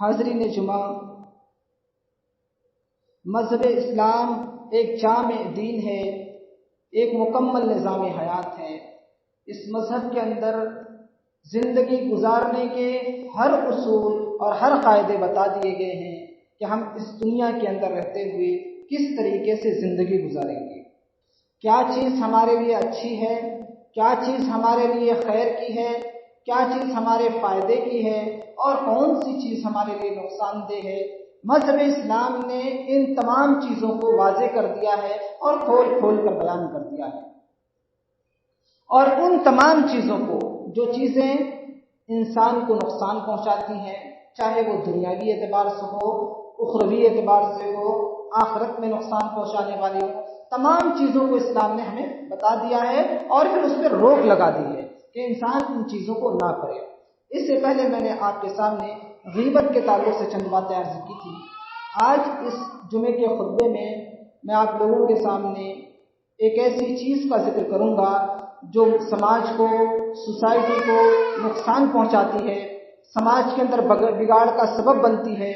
حاضرین جمعہ، مذہب اسلام ایک جامع دین ہے، ایک مکمل نظام حیات ہے۔ اس مذہب کے اندر زندگی گزارنے کے ہر اصول اور ہر قاعدے بتا دیے گئے ہیں کہ ہم اس دنیا کے اندر رہتے ہوئے کس طریقے سے زندگی گزاریں گے، کیا چیز ہمارے لیے اچھی ہے، کیا چیز ہمارے لیے خیر کی ہے، کیا چیز ہمارے فائدے کی ہے اور کون سی چیز ہمارے لیے نقصان دہ ہے۔ مذہب اسلام نے ان تمام چیزوں کو واضح کر دیا ہے اور کھول کھول کر بیان کر دیا ہے، اور ان تمام چیزوں کو، جو چیزیں انسان کو نقصان پہنچاتی ہیں، چاہے وہ دنیاوی اعتبار سے ہو، اخروی اعتبار سے ہو، آخرت میں نقصان پہنچانے والی ہو، تمام چیزوں کو اسلام نے ہمیں بتا دیا ہے اور پھر اس پہ روک لگا دی ہے کہ انسان ان چیزوں کو نہ کرے۔ اس سے پہلے میں نے آپ کے سامنے غیبت کے تعلق سے چند باتیں عرض کی تھی۔ آج اس جمعے کے خطبے میں آپ لوگوں کے سامنے ایک ایسی چیز کا ذکر کروں گا جو سماج کو، سوسائٹی کو نقصان پہنچاتی ہے، سماج کے اندر بگاڑ کا سبب بنتی ہے،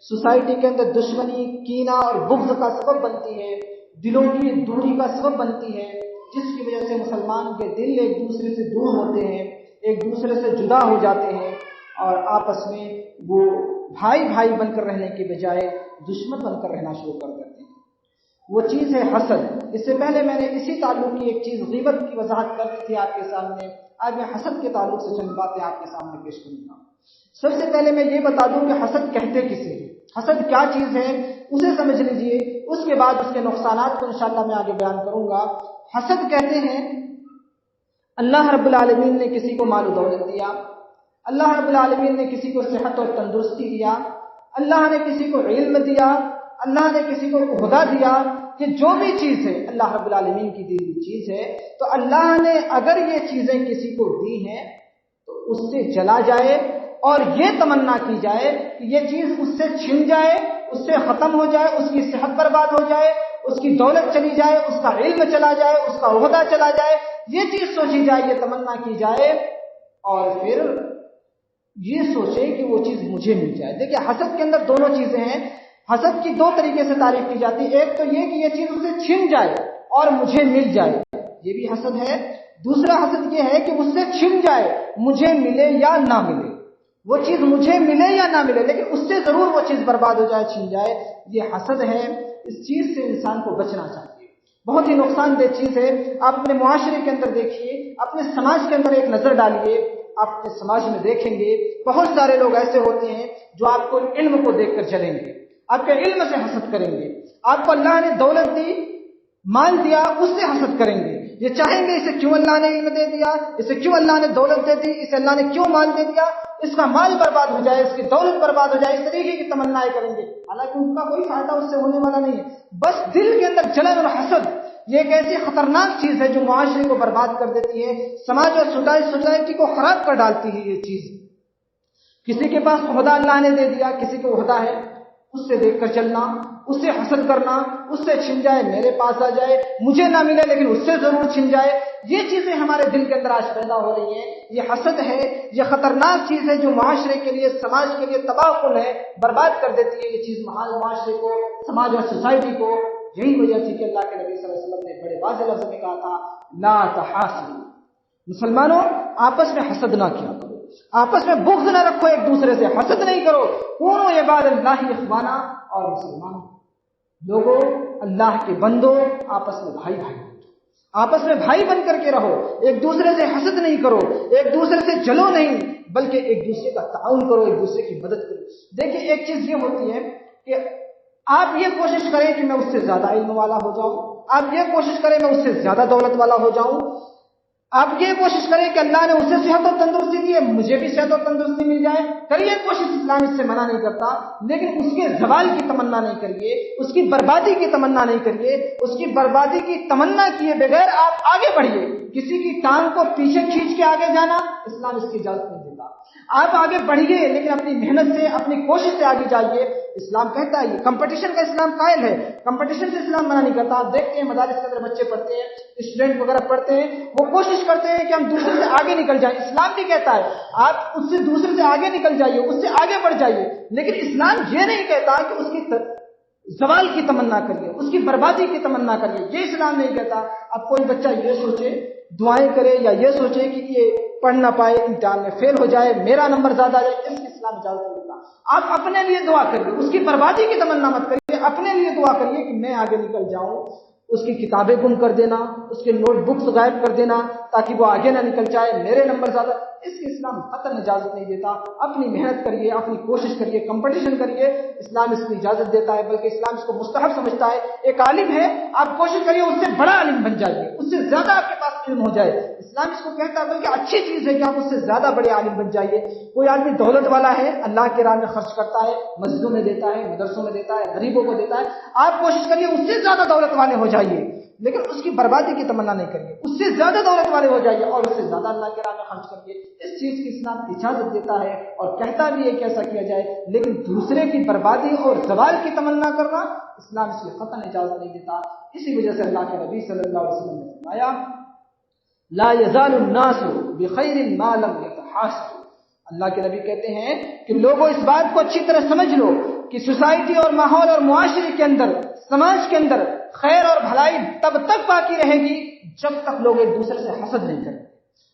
سوسائٹی کے اندر دشمنی، کینہ اور بغض کا سبب بنتی ہے، دلوں کی دوری کا سبب بنتی ہے، جس کی وجہ سے مسلمان کے دل ایک دوسرے سے دور ہوتے ہیں، ایک دوسرے سے جدا ہو جاتے ہیں اور آپس میں وہ بھائی بھائی بن کر رہنے کے بجائے دشمن بن کر رہنا شروع کر دیتے ہیں۔ وہ چیز ہے حسد۔ اس سے پہلے میں نے اسی تعلق کی ایک چیز غیبت کی وضاحت کر دی تھی آپ کے سامنے۔ آج میں حسد کے تعلق سے چند باتیں آپ کے سامنے پیش کروں گا۔ سب سے پہلے میں یہ بتا دوں کہ حسد کہتے کسے ہیں، حسد کیا چیز ہے اسے سمجھ لیجئے، اس کے بعد اس کے نقصانات کو انشاءاللہ میں آگے بیان کروں گا۔ حسد کہتے ہیں اللہ رب العالمین نے کسی کو مال و دولت دیا، اللہ رب العالمین نے کسی کو صحت اور تندرستی دیا، اللہ نے کسی کو علم دیا، اللہ نے کسی کو عہدہ دیا، کہ جو بھی چیز ہے اللہ رب العالمین کی دی ہوئی چیز ہے، تو اللہ نے اگر یہ چیزیں کسی کو دی ہیں تو اس سے جلا جائے اور یہ تمنا کی جائے کہ یہ چیز اس سے چھن جائے، اس سے ختم ہو جائے، اس کی صحت برباد ہو جائے، اس کی دولت چلی جائے، اس کا علم چلا جائے، اس کا عہدہ چلا جائے، یہ چیز سوچی جائے، یہ تمنا کی جائے اور پھر یہ سوچے کہ وہ چیز مجھے مل جائے۔ دیکھیں حسد کے اندر دونوں چیزیں ہیں۔ حسد کی دو طریقے سے تعریف کی جاتی ہے، ایک تو یہ کہ یہ چیز اسے چھن جائے اور مجھے مل جائے، یہ بھی حسد ہے۔ دوسرا حسد یہ ہے کہ اس سے چھن جائے، مجھے ملے یا نہ ملے، وہ چیز مجھے ملے یا نہ ملے لیکن اس سے ضرور وہ چیز برباد ہو جائے، چھن جائے، یہ حسد ہے۔ اس چیز سے انسان کو بچنا چاہیے، بہت ہی نقصان دہ چیز ہے۔ آپ اپنے معاشرے کے اندر دیکھیے، اپنے سماج کے اندر ایک نظر ڈالیے، آپ اپنے سماج میں دیکھیں گے بہت سارے لوگ ایسے ہوتے ہیں جو آپ کو علم کو دیکھ کر جلیں گے، آپ کے علم سے حسد کریں گے، آپ کو اللہ نے دولت دی، مال دیا، اس سے حسد کریں گے، یہ چاہیں گے اسے کیوں اللہ نے علم دے دیا، اسے کیوں اللہ نے دولت دے دی، اسے اللہ نے کیوں مال دے دیا، اس کا مال برباد ہو جائے، اس کی دولت برباد ہو جائے، اس طریقے کی تمنائیں کریں گے، حالانکہ ان کا کوئی فائدہ اس سے ہونے والا نہیں ہے۔ بس دل کے اندر جلن اور حسد یہ ایک ایسی خطرناک چیز ہے جو معاشرے کو برباد کر دیتی ہے، سماج اور سوسائٹی کو خراب کر ڈالتی ہے۔ یہ چیز کسی کے پاس عہدہ اللہ نے دے دیا، کسی کو عہدہ ہے، اس سے دیکھ کر چلنا، اس سے حسد کرنا، اس سے چھن جائے میرے پاس آ جائے، مجھے نہ ملے لیکن اس سے ضرور چھن جائے، یہ چیزیں ہمارے دل کے اندر آج پیدا ہو رہی ہیں۔ یہ حسد ہے، یہ خطرناک چیز ہے جو معاشرے کے لیے، سماج کے لیے تباہ کن ہے، برباد کر دیتی ہے یہ چیز معاشرے کو، سماج اور سوسائٹی کو۔ یہی وجہ تھی کہ اللہ کے نبی صلی اللہ علیہ وسلم نے بڑے واضح لفظ میں کہا تھا لا تحاسدوا، مسلمانوں آپس میں حسد نہ کیا کرو، آپس میں بغض نہ رکھو، ایک دوسرے سے حسد نہیں کرو، کونوا عباد اللہ اخوانا، اور مسلمان لوگوں، اللہ کے بندو، آپس میں بھائی بھائی آپس میں بھائی بن کر کے رہو، ایک دوسرے سے حسد نہیں کرو، ایک دوسرے سے جلو نہیں، بلکہ ایک دوسرے کا تعاون کرو، ایک دوسرے کی مدد کرو۔ دیکھیں ایک چیز یہ ہوتی ہے کہ آپ یہ کوشش کریں کہ میں اس سے زیادہ علم والا ہو جاؤں، آپ یہ کوشش کریں میں اس سے زیادہ دولت والا ہو جاؤں، آپ یہ کوشش کریں کہ اللہ نے اسے صحت اور تندرستی دی ہے، مجھے بھی صحت اور تندرستی مل جائے، کریے کوشش، اسلام اس سے منع نہیں کرتا، لیکن اس کے زوال کی تمنا نہیں کریے، اس کی بربادی کی تمنا نہیں کریے، اس کی بربادی کی تمنا کیے بغیر آپ آگے بڑھیے۔ کسی کی ٹانگ کو پیچھے کھینچ کے آگے جانا اسلام اس کی اجازت نہیں دیتا۔ آپ آگے بڑھیے لیکن اپنی محنت سے اپنی کوشش سے آگے جائیے. اسلام کہتا ہے یہ کمپٹیشن کا اسلام قائل ہے, کمپٹیشن سے اسلام منع نہیں کرتا. آپ دیکھتے ہیں مدارس کے اندر بچے پڑھتے ہیں, اسٹوڈنٹ وغیرہ پڑھتے ہیں, وہ کوشش کرتے ہیں کہ ہم دوسرے سے آگے نکل جائیں. اسلام بھی کہتا ہے آپ اس سے دوسرے سے آگے نکل جائیے, اس سے آگے بڑھ جائیے. لیکن اسلام یہ نہیں کہتا کہ اس کی زوال کی تمنا کریے, اس کی بربادی کی تمنا کریے. یہ اسلام نہیں کہتا. اب کوئی بچہ یہ سوچے دعائیں کرے یا یہ سوچے کہ یہ پڑھ نہ پائے, امتحان میں فیل ہو جائے, میرا نمبر زیادہ آ جائے, اس کی اسلام اجازت نہیں دیتا. آپ اپنے لیے دعا کریے, اس کی بربادی کی تمنا مت کریے. اپنے لیے دعا کریے کہ میں آگے نکل جاؤں. اس کی کتابیں گم کر دینا, اس کے نوٹ بکس غائب کر دینا تاکہ وہ آگے نہ نکل جائے, میرے نمبر زیادہ, اس کی اسلام قطعاً اجازت نہیں دیتا. اپنی محنت کریے, اپنی کوشش کریے, کمپٹیشن کریے, اسلام اس کی اجازت دیتا ہے, بلکہ اسلام اس کو مستحب سمجھتا ہے. ایک عالم ہے, آپ کوشش کریے اس سے بڑا عالم بن جائیے, اس سے زیادہ آپ کے پاس علم ہو جائے. اسلام اس کو کہتا ہے بلکہ اچھی چیز ہے کہ آپ اس سے زیادہ بڑے عالم بن جائیے. کوئی آدمی دولت والا ہے, اللہ کے راہ میں خرچ کرتا ہے, مسجدوں میں دیتا ہے, مدرسوں میں دیتا ہے, غریبوں کو دیتا ہے. آپ کوشش کریے اس سے زیادہ دولت والے ہو جائیے, لیکن اس کی بربادی کی تمنا نہیں کریے. اس سے زیادہ دولت والے ہو جائیے اور اس سے زیادہ اللہ کے راہ میں خرچ کریے. اس چیز کی اسلام اجازت دیتا ہے اور کہتا بھی ہے کہ ایسا کیا جائے, لیکن دوسرے کی بربادی اور زوال کی تمنا کرنا اسلام اس کی قطعاً اجازت نہیں دیتا. اسی وجہ سے اللہ کے نبی صلی اللہ علیہ وسلم نے فرمایا لا یزال الناس بخیر ما لم یتحاسبوا. اللہ کے نبی کہتے ہیں کہ لوگوں اس بات کو اچھی طرح سمجھ لو کہ سوسائٹی اور ماحول اور معاشرے کے اندر, سماج کے اندر خیر اور بھلائی تب تک باقی رہے گی جب تک لوگ ایک دوسرے سے حسد نہیں کریں.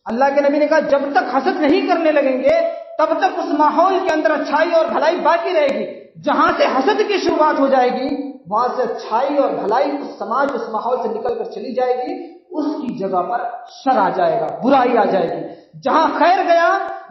اللہ کے نبی نے کہا جب تک حسد نہیں کرنے لگیں گے تب تک اس ماحول کے اندر اچھائی اور بھلائی باقی رہے گی. جہاں سے حسد کی شروعات ہو جائے گی وہاں سے اچھائی اور بھلائی اس سماج, اس ماحول سے نکل کر چلی جائے گی. اس کی جگہ پر شر آ جائے گا, برائی آ جائے گی. جہاں خیر گیا,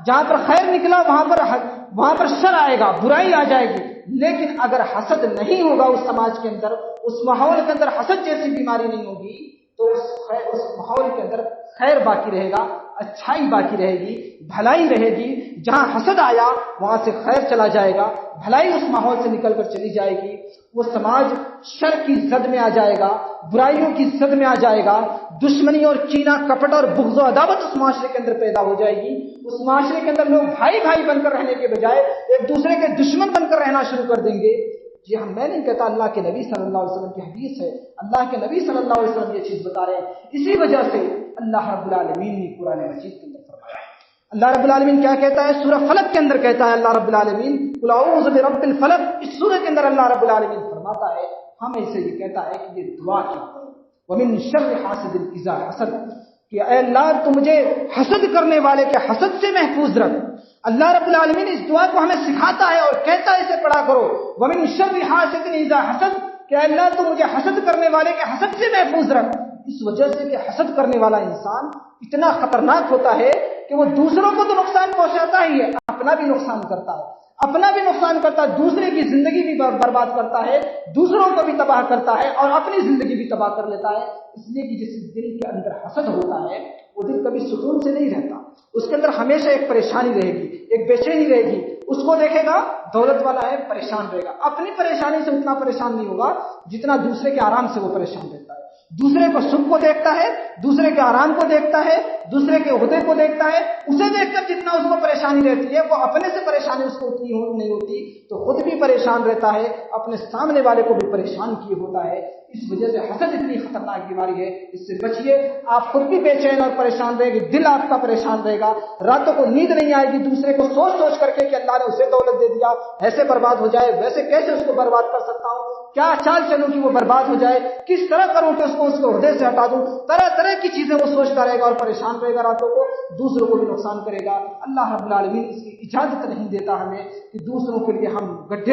جہاں پر خیر نکلا وہاں پر شر آئے گا, برائی آ جائے گی. لیکن اگر حسد نہیں ہوگا اس سماج کے اندر, اس ماحول کے اندر حسد جیسی بیماری نہیں ہوگی تو اس ماحول کے اندر خیر باقی رہے گا, اچھائی باقی رہے گی, بھلائی رہے گی. جہاں حسد آیا وہاں سے خیر چلا جائے گا, بھلائی اس ماحول سے نکل کر چلی جائے گی. وہ سماج شر کی زد میں آ جائے گا, برائیوں کی زد میں آ جائے گا. دشمنی اور کینہ, کپٹ اور بغض و عداوت اس معاشرے کے اندر پیدا ہو جائے گی. اس معاشرے کے اندر لوگ بھائی بھائی بن کر رہنے کے بجائے ایک دوسرے کے دشمن بن کر رہنا شروع کر دیں گے. یہ میں نہیں کہتا, اللہ کے نبی صلی اللہ علیہ وسلم کی حدیث ہے. اللہ کے نبی صلی اللہ علیہ وسلم یہ چیز بتا رہے ہیں. اسی وجہ سے اللہ رب العالمین نے قرآن مجید کے اندر فرمایا. اللہ رب العالمین کیا کہتا ہے سورہ فلق کے اندر کہتا ہے اللہ رب العالمین قل اعوذ برب الفلق. اس سورہ کے اندر اللہ رب العالمین فرماتا ہے, ہمیں سے یہ کہتا ہے کہ یہ دعا کیا کرو, ومن شر حاسد اذا حسد, کہ اے اللہ تو مجھے حسد کرنے والے کے حسد سے محفوظ رکھ. اللہ رب العالمین اس دعا کو ہمیں سکھاتا ہے اور کہتا ہے اسے پڑھا کرو, ومن شر حاسد اذا حسد, کہ اے اللہ تو مجھے حسد کرنے والے کے حسد سے محفوظ رکھ. اس وجہ سے کہ حسد کرنے والا انسان اتنا خطرناک ہوتا ہے کہ وہ دوسروں کو تو نقصان پہنچاتا ہی ہے, اپنا بھی نقصان کرتا ہے, دوسرے کی زندگی بھی برباد کرتا ہے, دوسروں کو بھی تباہ کرتا ہے اور اپنی زندگی بھی تباہ کر لیتا ہے. اس لیے کہ جس دل کے اندر حسد ہوتا ہے وہ دل کبھی سکون سے نہیں رہتا, اس کے اندر ہمیشہ ایک پریشانی رہے گی, ایک بے چینی رہے گی. اس کو دیکھے گا دولت والا ہے پریشان رہے گا, اپنی پریشانی سے اتنا پریشان نہیں ہوگا جتنا دوسرے کے آرام سے وہ پریشان رہتا ہے. دوسرے کو سکھ کو دیکھتا ہے, دوسرے کے آرام کو دیکھتا ہے, دوسرے کے عہدے کو دیکھتا ہے. اسے دیکھ کر جتنا اس کو پریشانی رہتی ہے وہ اپنے سے پریشانی اس کو اتنی نہیں ہوتی, تو خود بھی پریشان رہتا ہے, اپنے سامنے والے کو بھی پریشان کیے ہوتا ہے. اس وجہ سے حسد اتنی خطرناک بیماری ہے, اس سے بچیے. آپ خود بھی بے چین اور پریشان رہے گی, دل آپ کا پریشان رہے گا, راتوں کو نیند نہیں آئے گی دوسرے کو سوچ سوچ کر کے کہ اللہ نے اسے دولت دے دیا, ایسے برباد ہو جائے, ویسے کیسے اس کو برباد کر سکتا ہوں, کیا چال چلوں کہ وہ برباد ہو جائے, کس طرح کروں کہ اس کو عہدے سے ہٹا دوں. طرح طرح کی چیزیں وہ سوچتا رہے گا اور پریشان رہے گا, راتوں کو دوسروں کو بھی نقصان کرے گا. اللہ رب العالمین اس کی اجازت نہیں دیتا ہمیں کہ دوسروں کے لیے ہم گڈھے